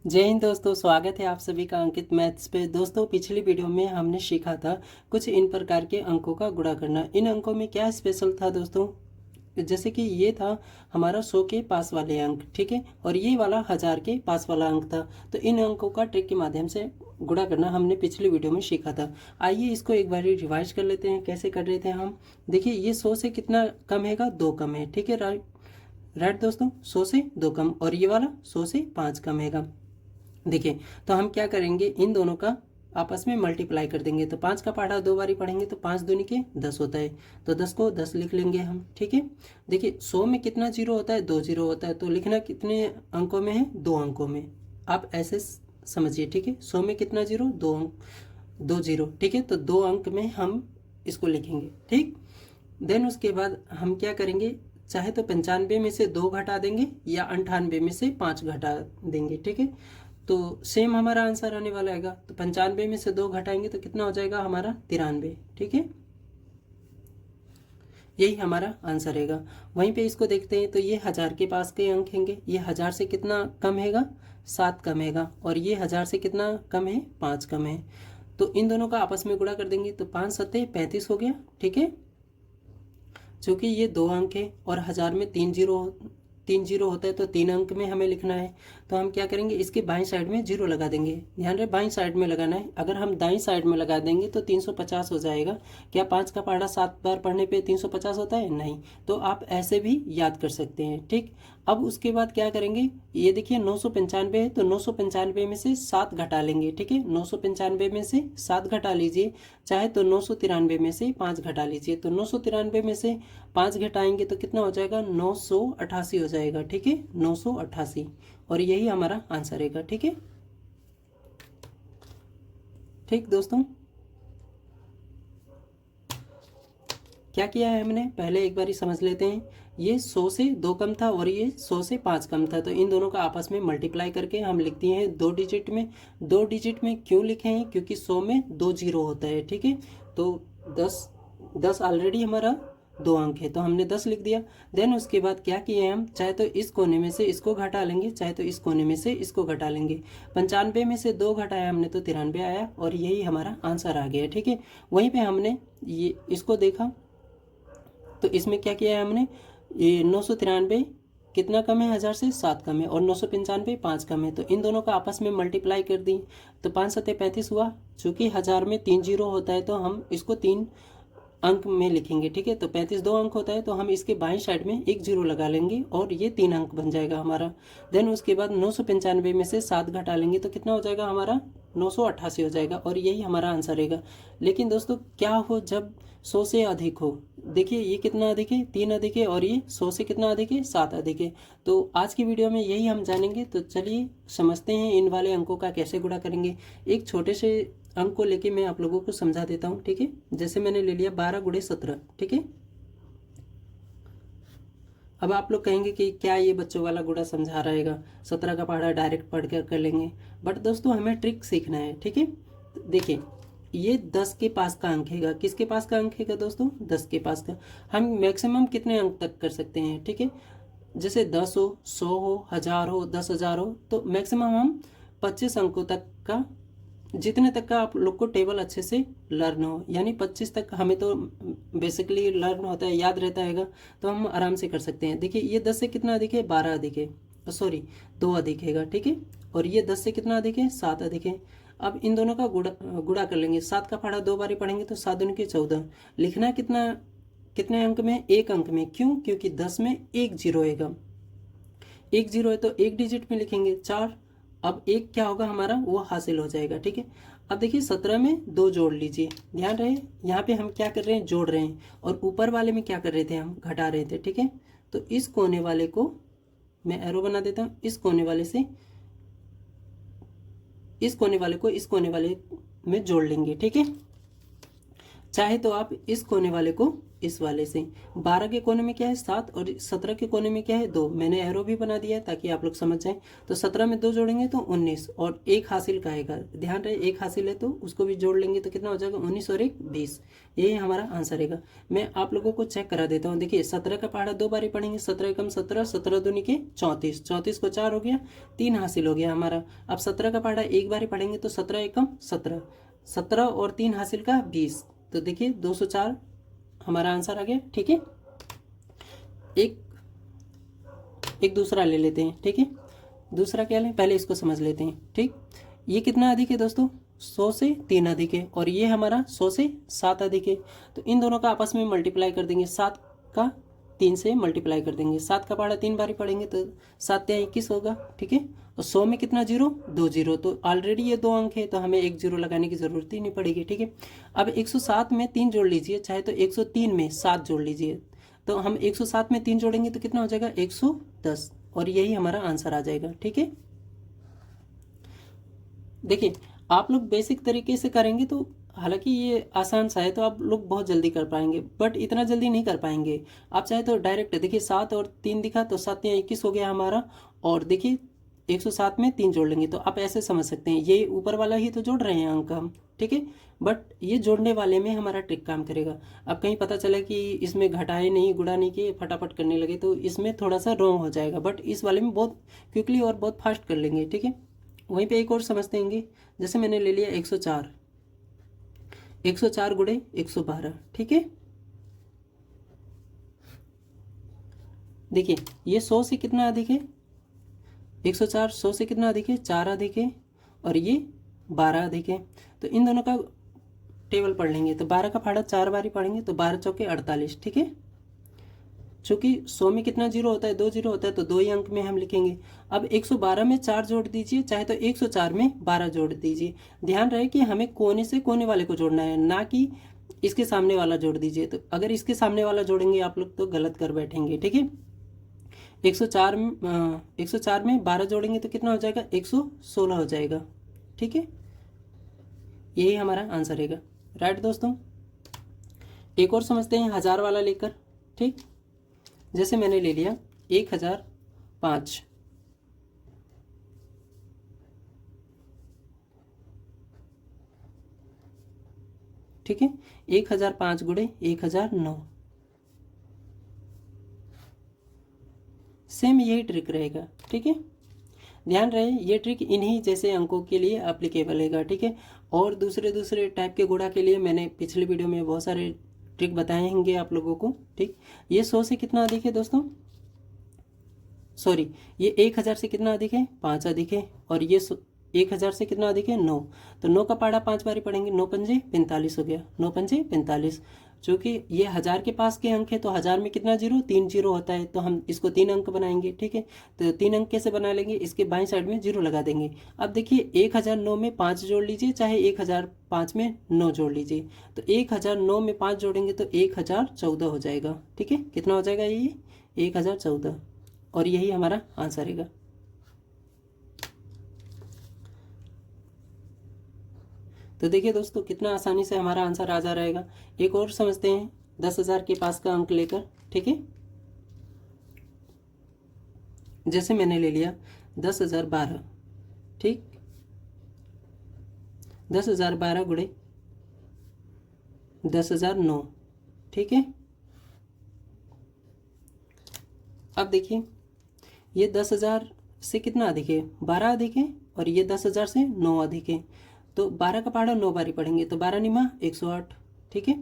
जय हिंद दोस्तों, स्वागत है आप सभी का अंकित मैथ्स पे। दोस्तों, पिछली वीडियो में हमने सीखा था कुछ इन प्रकार के अंकों का गुणा करना। इन अंकों में क्या स्पेशल था दोस्तों, जैसे कि ये था हमारा 100 के पास वाले अंक, ठीक है, और ये वाला 1000 के पास वाला अंक था। तो इन अंकों का ट्रिक के माध्यम से गुणा करना हमने पिछली वीडियो में सीखा था। आइए इसको एक बार रिवाइज कर लेते हैं। कैसे कर रहे थे हम, देखिए ये 100 से कितना कम है, 2 कम है, ठीक है, राइट दोस्तों, 100 से 2 कम, और ये वाला 100 से 5 कम है। देखिए, तो हम क्या करेंगे, इन दोनों का आपस में मल्टीप्लाई कर देंगे। तो 5 का पहाड़ा 2 बारी पढ़ेंगे तो 5 दूनी के 10 होता है। तो 10 को 10 लिख लेंगे हम, ठीक है। देखिए 100 में कितना जीरो होता है, 2 जीरो होता है। तो लिखना कितने अंकों में है, 2 अंकों में। आप ऐसे समझिए, ठीक है। 100 में कितना जीरो, 2 जीरो, ठीक है। तो 2 अंक में हम इसको लिखेंगे, ठीक। देन उसके बाद हम क्या करेंगे, चाहे तो 95 में से 2 घटा देंगे या 98 में से 5 घटा देंगे, ठीक है। तो सेम हमारा आंसर आने वाला है। तो 95 में से 2 घटाएंगे तो कितना हो जाएगा हमारा, 93, ठीक है। यही हमारा आंसर है। वहीं पे इसको देखते हैं तो ये 1000 के पास के अंक हैंगे। ये 1000 से कितना कम है, 7 कम है, और ये 1000 से कितना कम है, 5 कम है। तो इन दोनों का आपस में गुणा कर देंगे तो 5 सत्ते 35 हो गया, ठीक है। चूंकि ये 2 अंक है और 1000 में 3 जीरो होता है तो 3 अंक में हमें लिखना है। तो हम क्या करेंगे, इसके बाईं साइड में जीरो लगा देंगे। ध्यान रहे, बाईं साइड में लगाना है। अगर हम दाईं साइड में लगा देंगे तो 350 हो जाएगा। क्या 5 का पहाड़ा 7 बार पढ़ने पे 350 होता है? नहीं। तो आप ऐसे भी याद कर सकते हैं, ठीक। अब उसके बाद क्या करेंगे, ये देखिए 995 है तो 995 में से 7 घटा लेंगे, ठीक है। 995 में से 7 घटा लीजिए, चाहे तो 993 में से 5 घटा लीजिए। तो 993 में से 5 घटाएंगे तो कितना हो जाएगा, 988 हो जाएगा, ठीक है, 988। और यही हमारा आंसर है, ठीक है। ठीक दोस्तों, क्या किया है हमने, पहले एक बार समझ लेते हैं। ये 100 से 2 कम था और ये 100 से 5 कम था। तो इन दोनों का आपस में मल्टीप्लाई करके हम लिख दिए हैं 2 डिजिट में। 2 डिजिट में क्यों लिखे हैं, क्योंकि 100 में 2 जीरो होता है, ठीक है। तो 10 ऑलरेडी हमारा 2 अंक है तो हमने 10 लिख दिया। देन उसके बाद क्या किए हम, चाहे तो इस कोने में से इसको घटा लेंगे, चाहे तो इस कोने में से इसको घटा लेंगे। 95 में से 2 घटाया हमने तो 93 आया, और यही हमारा आंसर आ गया, ठीक है। वहीं पे हमने ये इसको देखा तो इसमें क्या किया है हमने, ये 993 कितना कम है, 1000 से 7 कम है, और 995 5 कम है। तो इन दोनों का आपस में मल्टीप्लाई कर दी तो 5 सत्ते 35 हुआ। चूंकि 1000 में 3 जीरो होता है तो हम इसको 3 अंक में लिखेंगे, ठीक है। तो 35 2 अंक होता है तो हम इसके बाईं साइड में 1 जीरो लगा लेंगे और ये 3 अंक बन जाएगा हमारा। देन उसके बाद 995 में से 7 घटा लेंगे तो कितना हो जाएगा हमारा, 988 हो जाएगा, और यही हमारा आंसर रहेगा। लेकिन दोस्तों क्या हो जब 100 से अधिक हो, देखिए ये कितना अधिक है, 3 अधिक है, और ये 100 से कितना अधिक है, 7 अधिक है। तो आज की वीडियो में यही हम जानेंगे। तो चलिए समझते हैं इन वाले अंकों का कैसे गुणा करेंगे। एक छोटे से अंक को लेके मैं आप लोगों को समझा देता हूँ, ठीक है। जैसे मैंने ले लिया 12 गुणे 17, ठीक है। अब आप लोग कहेंगे कि क्या ये बच्चों वाला गुणा समझा रहेगा, 17 का पहाड़ा डायरेक्ट पढ़ कर लेंगे। बट दोस्तों हमें ट्रिक सीखना है, ठीक है। देखिए ये 10 के पास का अंक है, किसके पास का अंक है दोस्तों, 10 के पास का। हम मैक्सिमम कितने अंक तक कर सकते हैं, ठीक है। जैसे 10 हो, 100 हो, 1000 हो, 10,000 हो, तो मैक्सिमम हम 25 अंकों तक का, जितने तक का आप लोग को टेबल अच्छे से लर्न हो, यानी 25 तक हमें तो बेसिकली लर्न होता है, याद रहता है, तो हम आराम से कर सकते हैं। देखिए ये 10 से कितना अधिक है, 12 अधिक है, सॉरी 2 अधिक है, ठीक है। और ये 10 से कितना अधिक है, 7 अधिक है। अब इन दोनों का गुणा कर लेंगे। 7 का पहाड़ा 2 बारी पढ़ेंगे तो 7 दूनी के 14। लिखना कितना, कितने अंक में, 1 अंक में। क्यों, क्योंकि 10 में 1 जीरो है, 1 जीरो है तो 1 डिजिट में लिखेंगे 4। अब 1 क्या होगा हमारा, वो हासिल हो जाएगा, ठीक है। अब देखिए 17 में 2 जोड़ लीजिए। ध्यान रहे यहाँ पे हम क्या कर रहे हैं, जोड़ रहे हैं, और ऊपर वाले में क्या कर रहे थे, हम घटा रहे थे, ठीक है। तो इस कोने वाले को मैं एरो बना देता हूँ, इस कोने वाले से इस कोने वाले को इस कोने वाले में जोड़ लेंगे, ठीक है। चाहे तो आप इस कोने वाले को इस वाले से। 12 के कोने में क्या है 7 और 17 के कोने में क्या है 2। मैंने एरो भी बना दिया है ताकि आप लोग समझ जाएं। तो 17 में 2 जोड़ेंगे तो 19 और 1 हासिल का आएगा। ध्यान रहे 1 हासिल है तो उसको भी जोड़ लेंगे तो कितना हो जाएगा 19 और 1 20। यही हमारा आंसर रहेगा। मैं आप लोगों को चेक करा देता हूँ। देखिए 17 का पहाड़ा 2 बारी पढ़ेंगे, 17 एकम 17, 17 दूनी के 34, 34 को 4 हो गया, 3 हासिल हो गया हमारा। अब 17 का पहाड़ा 1 बारी पढ़ेंगे तो 17 एकम 17, 17 और 3 हासिल का 20। तो देखिए 204 हमारा आंसर आ गया। ठीक है, एक दूसरा ले लेते हैं। ठीक है, दूसरा क्या लें, पहले इसको समझ लेते हैं। ठीक, ये कितना अधिक है दोस्तों 100 से 3 अधिक है और ये हमारा 100 से 7 अधिक है। तो इन दोनों का आपस में मल्टीप्लाई कर देंगे, 7 का 3 से मल्टीप्लाई कर देंगे। 7 का पहाड़ा 3 बारी पढ़ेंगे तो 7 या 21 होगा। ठीक है, और 100 में कितना जीरो 2 जीरो, तो ऑलरेडी ये 2 अंक है तो हमें 1 जीरो लगाने की जरूरत ही नहीं पड़ेगी। ठीक है, अब 107 में 3 जोड़ लीजिए, चाहे तो 103 में 7 जोड़ लीजिए। तो हम 107 में 3 जोड़ेंगे तो कितना हो जाएगा 110 और यही हमारा आंसर आ जाएगा। ठीक है, देखिए आप लोग बेसिक तरीके से करेंगे तो हालांकि ये आसान सा है तो आप लोग बहुत जल्दी कर पाएंगे, बट इतना जल्दी नहीं कर पाएंगे। आप चाहे तो डायरेक्ट देखिए 7 और 3 दिखा तो 7 या 21 हो गया हमारा, और देखिए 107 में 3 जोड़ लेंगे तो आप ऐसे समझ सकते हैं ये ऊपर वाला ही तो जोड़ रहे हैं अंक हम। ठीक है, बट ये जोड़ने वाले में हमारा ट्रिक काम करेगा। अब कहीं पता चला कि इसमें घटाए नहीं गुणा नहीं किए फटाफट करने लगे तो इसमें थोड़ा सा रॉन्ग हो जाएगा, बट इस वाले में बहुत क्विकली और बहुत फास्ट कर लेंगे। ठीक है, वहीं पे एक और समझते हैं, जैसे मैंने ले लिया 104, 104 गुणे 112। ठीक है, देखिए ये 100 से कितना अधिक है 104, 100 से कितना अधिक है 4 अधिक है और ये 12 अधिक है। तो इन दोनों का टेबल पढ़ लेंगे तो 12 का पहाड़ा 4 बारी पढ़ेंगे तो 12 चौके 48। ठीक है, चूंकि 100 में कितना जीरो होता है 2 जीरो होता है तो 2 ही अंक में हम लिखेंगे। अब 112 में 4 जोड़ दीजिए, चाहे तो 104 में 12 जोड़ दीजिए। ध्यान रहे कि हमें कोने से कोने वाले को जोड़ना है, ना कि इसके सामने वाला जोड़ दीजिए। तो अगर इसके सामने वाला जोड़ेंगे आप लोग तो गलत कर बैठेंगे। ठीक है, 104 में 12 जोड़ेंगे तो कितना हो जाएगा 116 हो जाएगा। ठीक है, यही हमारा आंसर रहेगा। राइट दोस्तों, एक और समझते हैं 1000 वाला लेकर। ठीक, जैसे मैंने ले लिया 1005, ठीक है, 1005 गुणे 1009। सेम यही ट्रिक रहेगा। ठीक है, ध्यान रहे ये ट्रिक इन्हीं जैसे अंकों के लिए एप्लीकेबल है। ठीक है, और दूसरे टाइप के गुणा के लिए मैंने पिछले वीडियो में बहुत सारे ट्रिक बताए होंगे आप लोगों को। ठीक, ये 100 से कितना अधिक है दोस्तों, सॉरी ये 1000 से कितना अधिक है 5 अधिक है, और ये 1000 से कितना अधिक है 9। तो 9 का पहाड़ा 5 बारी पढ़ेंगे, 9 पंजे 45 हो गया, 9 पंजे 45। चूंकि ये 1000 के पास के अंक है तो 1000 में कितना जीरो 3 जीरो होता है तो हम इसको 3 अंक बनाएंगे। ठीक है, तो 3 अंक कैसे बना लेंगे, इसके बाईं साइड में जीरो लगा देंगे। अब देखिए 1009 में 5 जोड़ लीजिए, चाहे 1005 में 9 जोड़ लीजिए। तो 1009 में 5 जोड़ेंगे तो 1014 हो जाएगा। ठीक है, कितना हो जाएगा ये 1014, और यही हमारा आंसर रहेगा। तो देखिए दोस्तों कितना आसानी से हमारा आंसर आ जा रहेगा। एक और समझते हैं 10,000 के पास का अंक लेकर। ठीक है, जैसे मैंने ले लिया 10,012। ठीक, 10,012 गुणे 10,009। ठीक है, अब देखिए ये 10,000 से कितना अधिक है 12 अधिक है, और ये 10,000 से 9 अधिक है। तो 12 का पहाड़ा 9 बारी पढ़ेंगे तो 12 निमा 108। ठीक है,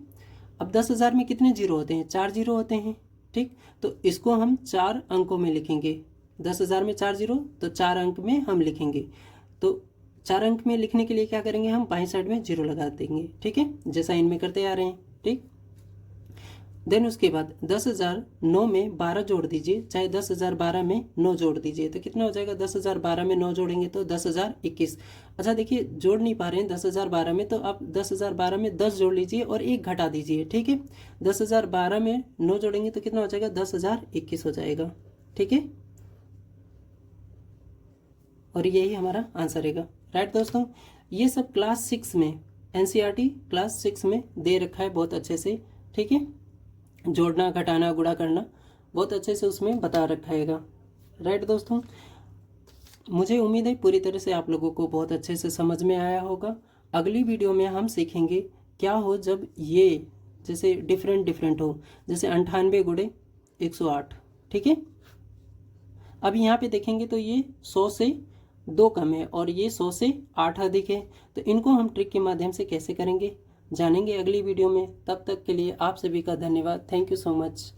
अब 10,000 में कितने जीरो होते हैं 4 जीरो होते हैं। ठीक, तो इसको हम 4 अंकों में लिखेंगे। 10,000 में 4 जीरो तो 4 अंक में हम लिखेंगे। तो 4 अंक में लिखने के लिए क्या करेंगे, हम बाईं साइड में जीरो लगा देंगे। ठीक है, जैसा इनमें करते आ रहे हैं। ठीक, देन उसके बाद 10,009 में 12 जोड़ दीजिए, चाहे 10,012 में 9 जोड़ दीजिए। तो कितना हो जाएगा 10,012 में 9 जोड़ेंगे तो 10,021। अच्छा देखिए जोड़ नहीं पा रहे हैं 10,012 में, तो आप 10,012 में 10 जोड़ लीजिए और 1 घटा दीजिए। ठीक है, 10,012 में 9 जोड़ेंगे तो कितना हो जाएगा 10,021 हो जाएगा। ठीक है, और यही हमारा आंसर रहेगा। राइट दोस्तों, ये सब क्लास 6 में NCERT क्लास 6 में दे रखा है बहुत अच्छे से। ठीक है, जोड़ना, घटाना, गुणा करना बहुत अच्छे से उसमें बता रखा हैगा। राइट दोस्तों, मुझे उम्मीद है पूरी तरह से आप लोगों को बहुत अच्छे से समझ में आया होगा। अगली वीडियो में हम सीखेंगे क्या हो जब ये जैसे डिफरेंट डिफरेंट हो, जैसे 98 गुणे 108। ठीक है, अब यहाँ पे देखेंगे तो ये 100 से 2 कम है और ये 100 से 8 अधिक है। तो इनको हम ट्रिक के माध्यम से कैसे करेंगे जानेंगे अगली वीडियो में। तब तक के लिए आप सभी का धन्यवाद। Thank you so much.